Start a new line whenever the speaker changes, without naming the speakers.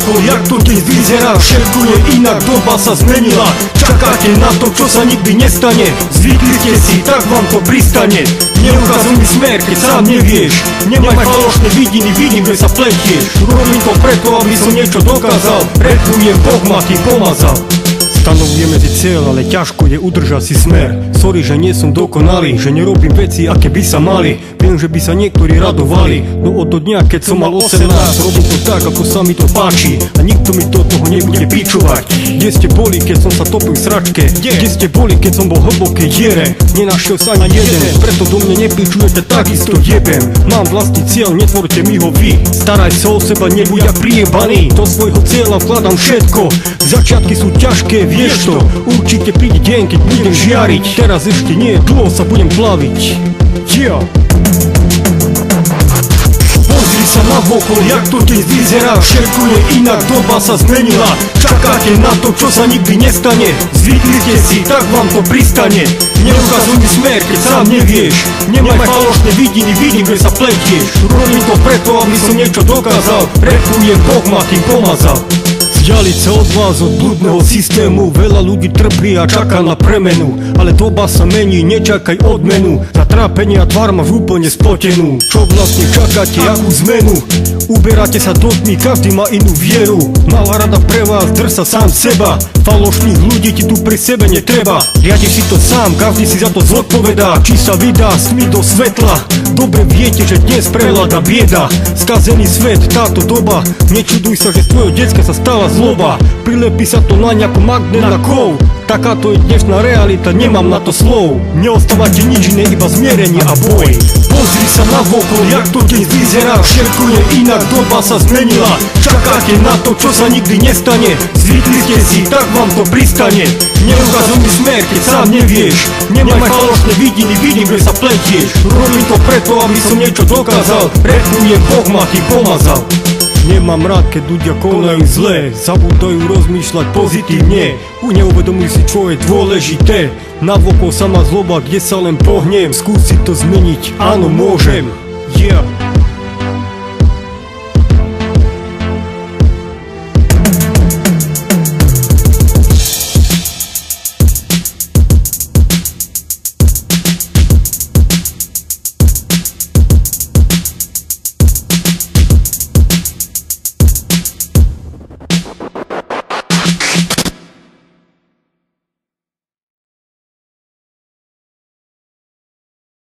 okolo, jak to dnes vyzerá. Všetko je inak, doba sa zmenila. Čakáte na to, čo sa nikdy nestane. Zvykli ste si, tak vám to pristane. Neukazuj mi smer, keď sám nevieš. Nemaj falošné vidiny, vidím, že sa pletieš. Robím to preto, aby som niečo dokázal. Repujem, Boh ma tým pomazal. Stanovujeme si cieľ, ale ťažko je udržať si smer. Sorry, že nie som dokonalý, že nerobím veci, aké by sa mali. Viem, že by sa niektorí radovali, no od dňa, keď som mal 18, robím to tak, ako sa mi to páči. A nikto mi do toho nebude pičovať. Kde ste boli, keď som sa topil v sračke? Kde ste boli, keď som bol v hlbokej diere? Nenašiel sa ani jeden, preto do mňa nepičujete, takisto jebem. Mám vlastný cieľ, netvorte mi ho vy. Staraj sa o seba, nebuď jak prijebaný. Do svojho cieľa vkladám všetko. Začiatky sú ťažké, vieš to. Určite príde deň, keď budem žiariť. Teraz ešte nie, dlho sa budem plaviť. Pozri sa navokol, jak to dnes vyzerá. Všetko je inak, doba sa zmenila. Čakáte na to, čo sa nikdy nestane. Zvykli ste si, tak vám to pristane. Neukazuj mi smer, keď sám nevieš. Nemaj falošné vidiny, vidím, že sa pletieš. Robím to preto, aby som niečo dokázal. Repujem, Boh ma tým pomazal. Vzdialiť sa od vás, od blúdneho systému. Veľa ľudí trpí a čaká na premenu. Ale doba sa mení, nečakaj odmenu. Za trápenie a tvár máš úplne spotenú. Čo vlastne čakáte, akú zmenu? Uberáte sa do tmy, každý má inú vieru. Mala rada pre vás, drž sa sám seba. Falošných ľudí ti tu pri sebe netreba. Riadiš si to sám, každý si za to zodpovedá. Či sa vydá smy do svetla. Dobre viete, že dnes prevláda bieda. Skazený svet, táto doba. Nečuduj sa, že z tvojho decka sa stala zloba. Prilepí sa to na nejakú magnet na kov. Takáto je dnešná realita, nemám na to slov. Neostávate nič iné, iba zmierenie a boj. Pozri sa navokol, jak to dnes vyzerá. Všetko je inak, doba sa zmenila. Čakáte na to, čo sa nikdy nestane. Zvykli ste si, tak vám to pristane. Neukazuj mi smer, keď sám nevieš. Nemaj falošné vidiny, vidím, že sa pletieš. Robím to preto, aby som niečo dokázal. Repujem, Boh ma tým pomazal. Nemám rád, keď ľudia konajú zle. Zabúdajú rozmýšľať pozitívne. Neuvedomujú si, čo je dôležité. Navokol sa má zloba, kde sa len pohnem. Skúsiť to zmeniť, áno môžem.